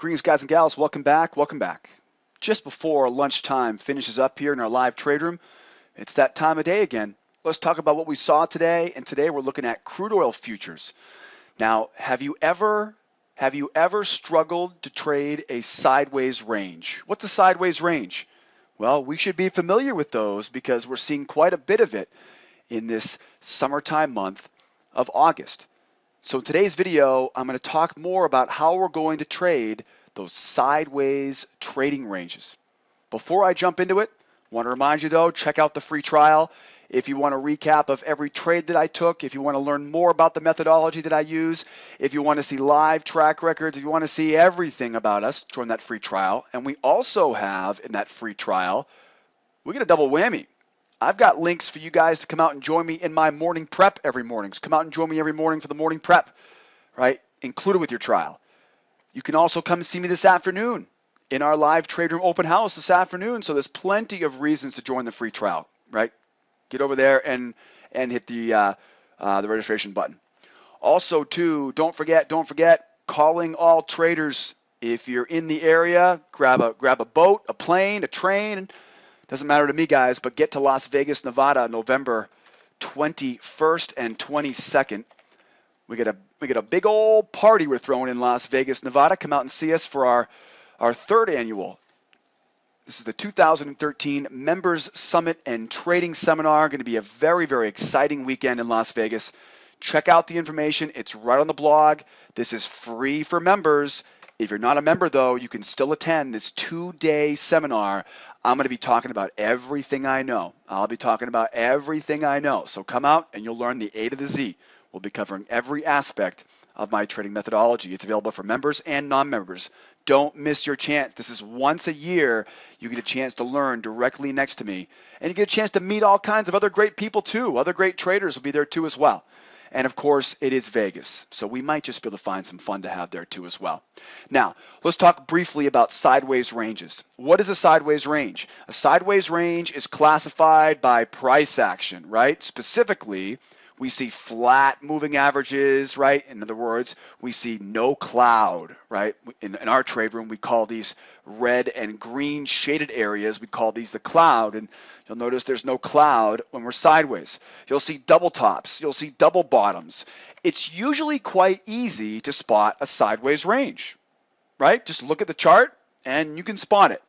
Greetings, guys and gals. Welcome back. Welcome back. Just before lunchtime finishes up here in our live trade room, it's that time of day again. Let's talk about what we saw today. And today we're looking at crude oil futures. Now, have you ever struggled to trade a sideways range? What's a sideways range? Well, we should be familiar with those because we're seeing quite a bit of it in this summertime month of August. So in today's video, I'm going to talk more about how we're going to trade those sideways trading ranges. Before I jump into it, I want to remind you though, check out the free trial. If you want a recap of every trade that I took, if you want to learn more about the methodology that I use, if you want to see live track records, if you want to see everything about us, join that free trial. And we also have in that free trial, we get a double whammy. I've got links for you guys to come out and join me in my morning prep every morning. So come out and join me every morning for the morning prep, right? Included with your trial. You can also come see me this afternoon in our live trade room open house this afternoon. So there's plenty of reasons to join the free trial, right? Get over there and hit the registration button. Also, too, don't forget, calling all traders. If you're in the area, grab a boat, a plane, a train. Doesn't matter to me, guys, but get to Las Vegas, Nevada, November 21st and 22nd. We get a big old party we're throwing in Las Vegas, Nevada. Come out and see us for our third annual. This is the 2013 Members Summit and Trading Seminar. Going to be a very, very exciting weekend in Las Vegas. Check out the information. It's right on the blog. This is free for members. If you're not a member, though, you can still attend this 2-day seminar. I'm going to be talking about everything I know. I'll be talking about everything I know. So come out and you'll learn the A to the Z. We'll be covering every aspect of my trading methodology. It's available for members and non-members. Don't miss your chance. This is once a year. You get a chance to learn directly next to me. And you get a chance to meet all kinds of other great people, too. Other great traders will be there, too, as well. And of course, it is Vegas, so we might just be able to find some fun to have there too as well. Now, let's talk briefly about sideways ranges. What is a sideways range? A sideways range is classified by price action, right? Specifically, we see flat moving averages, right? In other words, we see no cloud, right? In our trade room, we call these red and green shaded areas. We call these the cloud, and you'll notice there's no cloud when we're sideways. You'll see double tops. You'll see double bottoms. It's usually quite easy to spot a sideways range, right? Just look at the chart and you can spot it.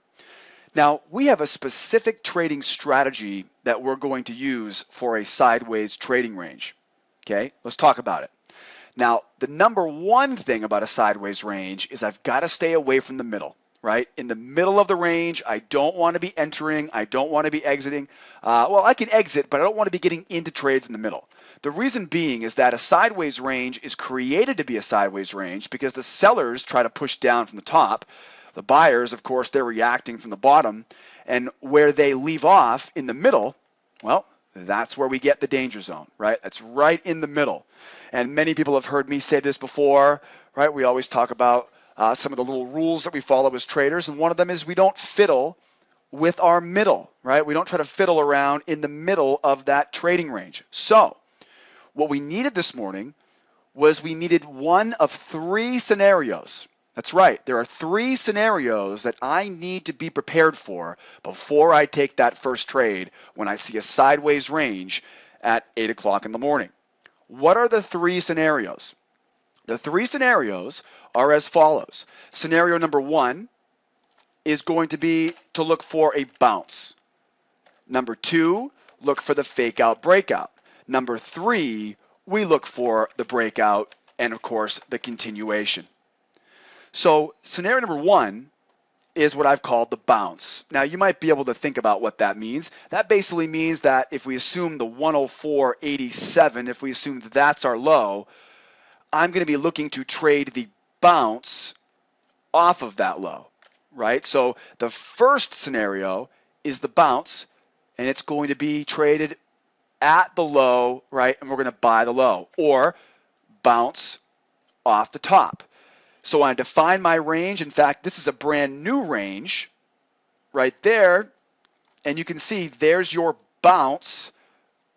Now, we have a specific trading strategy that we're going to use for a sideways trading range. Okay, let's talk about it. Now, the number one thing about a sideways range is I've got to stay away from the middle, right? In the middle of the range, I don't want to be entering. I don't want to be exiting. Well, I can exit, but I don't want to be getting into trades in the middle. The reason being is that a sideways range is created to be a sideways range because the sellers try to push down from the top. The buyers, of course, they're reacting from the bottom, and where they leave off in the middle, well, that's where we get the danger zone, right? That's right in the middle. And many people have heard me say this before, right? We always talk about some of the little rules that we follow as traders, and one of them is we don't fiddle with our middle, right? We don't try to fiddle around in the middle of that trading range. So what we needed this morning was we needed one of three scenarios. That's right. There are three scenarios that I need to be prepared for before I take that first trade when I see a sideways range at 8 o'clock in the morning. What are the three scenarios? The three scenarios are as follows. Scenario number one is going to be to look for a bounce. Number two, look for the fake out breakout. Number three, we look for the breakout and, of course, the continuation. So scenario number one is what I've called the bounce. Now, you might be able to think about what that means. That basically means that if we assume the 104.87, if we assume that that's our low, I'm going to be looking to trade the bounce off of that low, right? So the first scenario is the bounce, and it's going to be traded at the low, right? And we're going to buy the low or bounce off the top. So I define my range. In fact, this is a brand new range right there. And you can see there's your bounce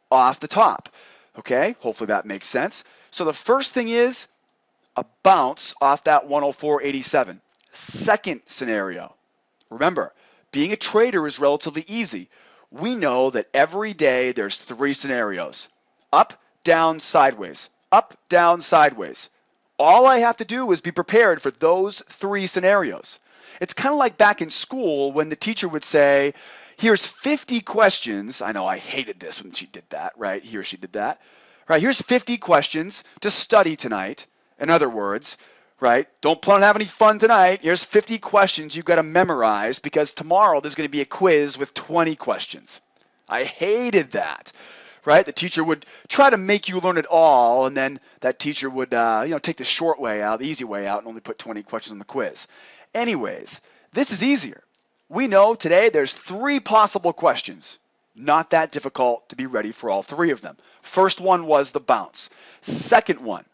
off the top. Okay, hopefully that makes sense. So the first thing is a bounce off that 104.87. Second scenario. Remember, being a trader is relatively easy. We know that every day there's three scenarios. Up, down, sideways. Up, down, sideways. All I have to do is be prepared for those three scenarios. It's kind of like back in school when the teacher would say, here's 50 questions. I know I hated this when she did that, right? He or she did that. Right, here's 50 questions to study tonight. In other words, right, don't plan on having any fun tonight. Here's 50 questions you've got to memorize because tomorrow there's going to be a quiz with 20 questions. I hated that. Right, the teacher would try to make you learn it all, and then that teacher would, take the short way out, the easy way out, and only put 20 questions on the quiz. Anyways, this is easier. We know today there's three possible questions. Not that difficult to be ready for all three of them. First one was the bounce. Second one,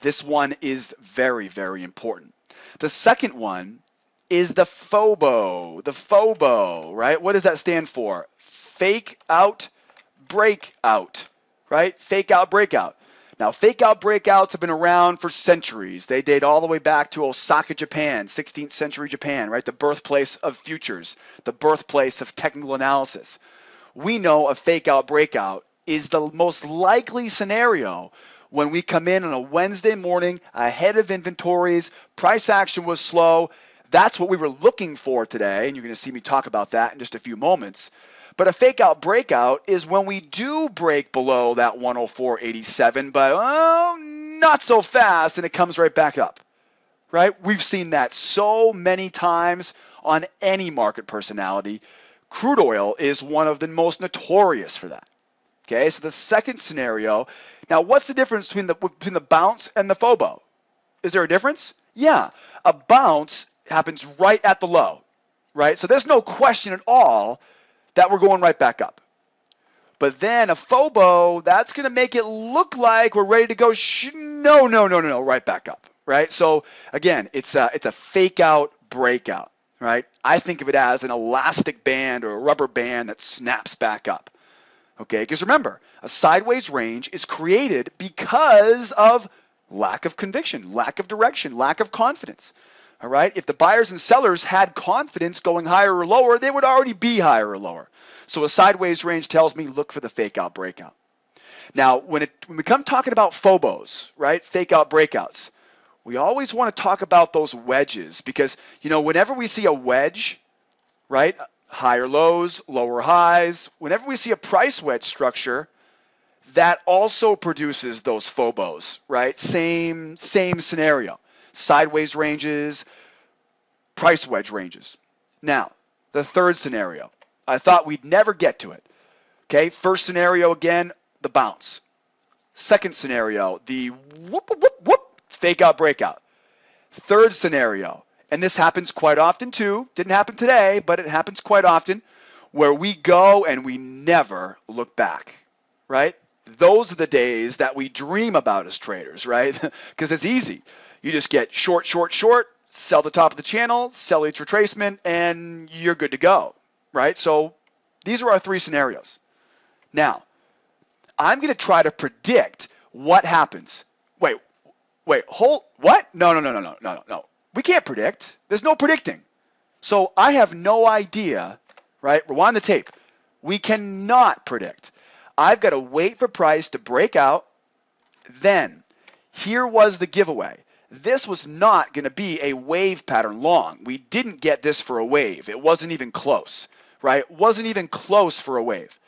this one is very, very important. The second one is the FOBO. The FOBO, right? What does that stand for? Fake out, breakout, right? Fake out, breakout. Now, fake out breakouts have been around for centuries. They date all the way back to Osaka, Japan, 16th century Japan, right? The birthplace of futures, the birthplace of technical analysis. We know a fake out breakout is the most likely scenario when we come in on a Wednesday morning ahead of inventories, price action was slow. That's what we were looking for today, and you're going to see me talk about that in just a few moments. But a fake out breakout is when we do break below that 104.87, but not so fast, and it comes right back up, right? We've seen that so many times on any market personality. Crude oil is one of the most notorious for that. Okay, so the second scenario. Now, what's the difference between the bounce and the FOBO? Is there a difference? Yeah, a bounce happens right at the low, right? So there's no question at all that we're going right back up. But then a FOBO, that's going to make it look like we're ready to go. No, right back up, right? So again, it's a fake out breakout, right? I think of it as an elastic band or a rubber band that snaps back up. Okay, because remember, a sideways range is created because of lack of conviction, lack of direction, lack of confidence. All right, if the buyers and sellers had confidence going higher or lower, they would already be higher or lower. So a sideways range tells me look for the fake out breakout. Now, when we come talking about FOBOs, right, fake out breakouts, we always want to talk about those wedges because, whenever we see a wedge, right, higher lows, lower highs, whenever we see a price wedge structure, that also produces those FOBOs, right? Same scenario. Sideways ranges, price wedge ranges. Now, the third scenario. I thought we'd never get to it. Okay, first scenario again, the bounce. Second scenario, the whoop, fake out breakout. Third scenario, and this happens quite often too, didn't happen today, but it happens quite often, where we go and we never look back, right? Those are the days that we dream about as traders, right? Because it's easy. You just get short, sell the top of the channel, sell each retracement, and you're good to go, right? So these are our three scenarios. Now, I'm going to try to predict what happens. Wait, hold, what? No. We can't predict. There's no predicting. So I have no idea, right? Rewind the tape. We cannot predict. I've got to wait for price to break out. Then, here was the giveaway. This was not going to be a wave pattern long. We didn't get this for a wave. It wasn't even close, right? It wasn't even close for a wave.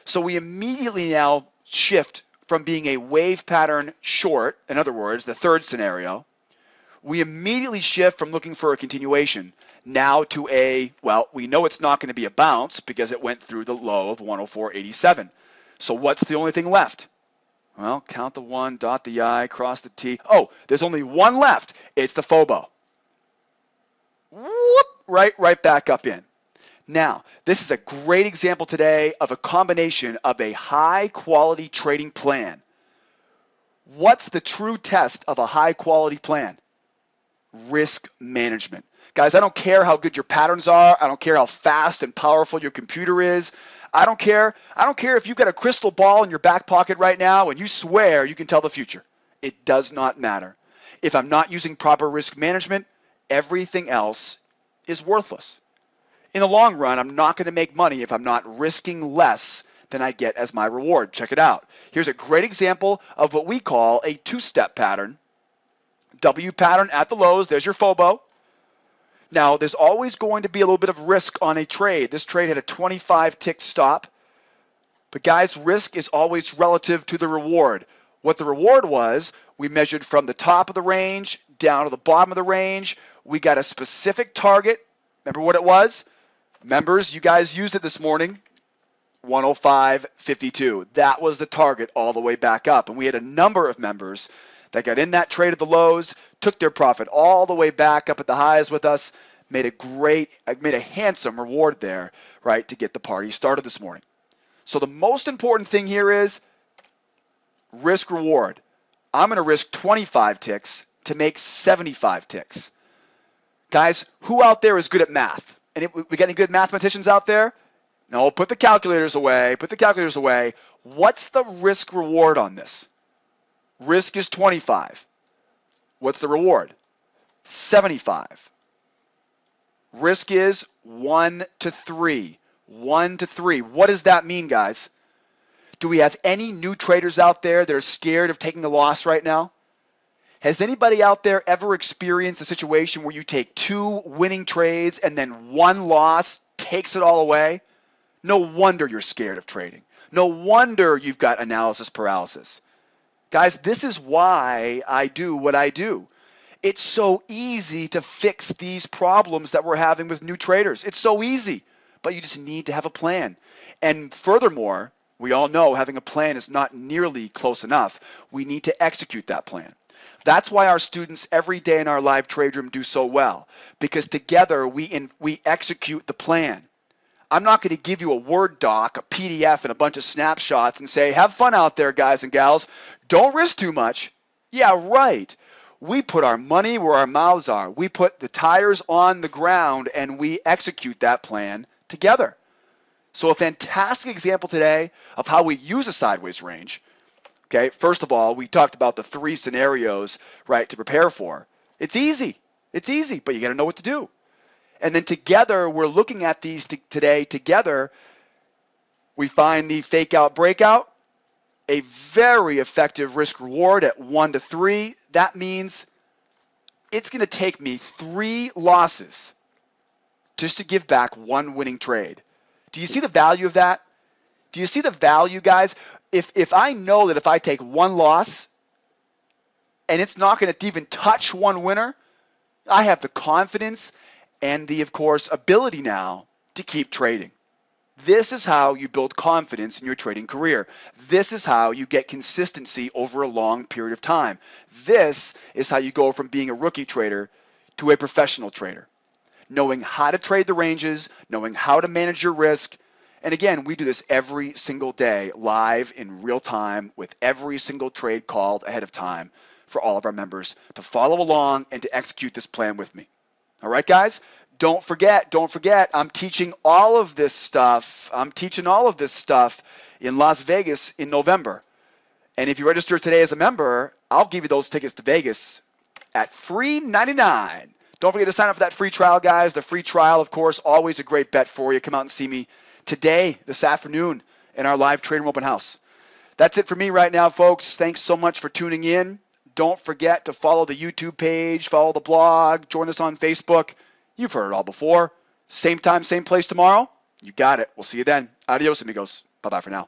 So we immediately now shift from being a wave pattern short, in other words, the third scenario, we immediately shift from looking for a continuation now to we know it's not going to be a bounce because it went through the low of 104.87. So what's the only thing left? Well, count the one, dot the I, cross the T. Oh, there's only one left. It's the FOBO. Whoop, right back up in. Now, this is a great example today of a combination of a high-quality trading plan. What's the true test of a high-quality plan? Risk management. Guys, I don't care how good your patterns are. I don't care how fast and powerful your computer is. I don't care if you've got a crystal ball in your back pocket right now and you swear you can tell the future. It does not matter. If I'm not using proper risk management, everything else is worthless. In the long run, I'm not going to make money if I'm not risking less than I get as my reward. Check it out. Here's a great example of what we call a two-step pattern. W pattern at the lows. There's your FOBO. Now, there's always going to be a little bit of risk on a trade. This trade had a 25-tick stop. But guys, risk is always relative to the reward. What the reward was, we measured from the top of the range down to the bottom of the range. We got a specific target. Remember what it was? Members, you guys used it this morning. 105.52. That was the target all the way back up. And we had a number of members that got in that trade at the lows, took their profit all the way back up at the highs with us, made a handsome reward there, right, to get the party started this morning. So the most important thing here is risk reward. I'm going to risk 25 ticks to make 75 ticks. Guys, who out there is good at math? And we got any good mathematicians out there? No, put the calculators away. Put the calculators away. What's the risk reward on this? Risk is 25. What's the reward? 75. Risk is 1 to 3. 1 to 3. What does that mean, guys? Do we have any new traders out there that are scared of taking a loss right now? Has anybody out there ever experienced a situation where you take 2 winning trades and then 1 loss takes it all away? No wonder you're scared of trading. No wonder you've got analysis paralysis. Guys, this is why I do what I do. It's so easy to fix these problems that we're having with new traders. It's so easy, but you just need to have a plan. And furthermore, we all know having a plan is not nearly close enough. We need to execute that plan. That's why our students every day in our live trade room do so well, because together we execute the plan. I'm not going to give you a Word doc, a PDF, and a bunch of snapshots and say, have fun out there, guys and gals. Don't risk too much. Yeah, right. We put our money where our mouths are. We put the tires on the ground, and we execute that plan together. So a fantastic example today of how we use a sideways range. Okay, first of all, we talked about the 3 scenarios, right, to prepare for. It's easy. It's easy, but you got to know what to do. And then together, we're looking at these today together. We find the fake out breakout, a very effective risk reward at 1 to 3. That means it's going to take me 3 losses just to give back 1 winning trade. Do you see the value of that? Do you see the value, guys? If I know that if I take 1 loss and it's not going to even touch 1 winner, I have the confidence and the, of course, ability now to keep trading. This is how you build confidence in your trading career. This is how you get consistency over a long period of time. This is how you go from being a rookie trader to a professional trader. Knowing how to trade the ranges, knowing how to manage your risk. And again, we do this every single day, live in real time, with every single trade called ahead of time for all of our members to follow along and to execute this plan with me. All right, guys? Don't forget, I'm teaching all of this stuff. In Las Vegas in November. And if you register today as a member, I'll give you those tickets to Vegas at free $99. Don't forget to sign up for that free trial, guys. The free trial, of course, always a great bet for you. Come out and see me today, this afternoon, in our live Trade Room Open House. That's it for me right now, folks. Thanks so much for tuning in. Don't forget to follow the YouTube page, follow the blog, join us on Facebook. You've heard it all before. Same time, same place tomorrow. You got it. We'll see you then. Adios, amigos. Bye-bye for now.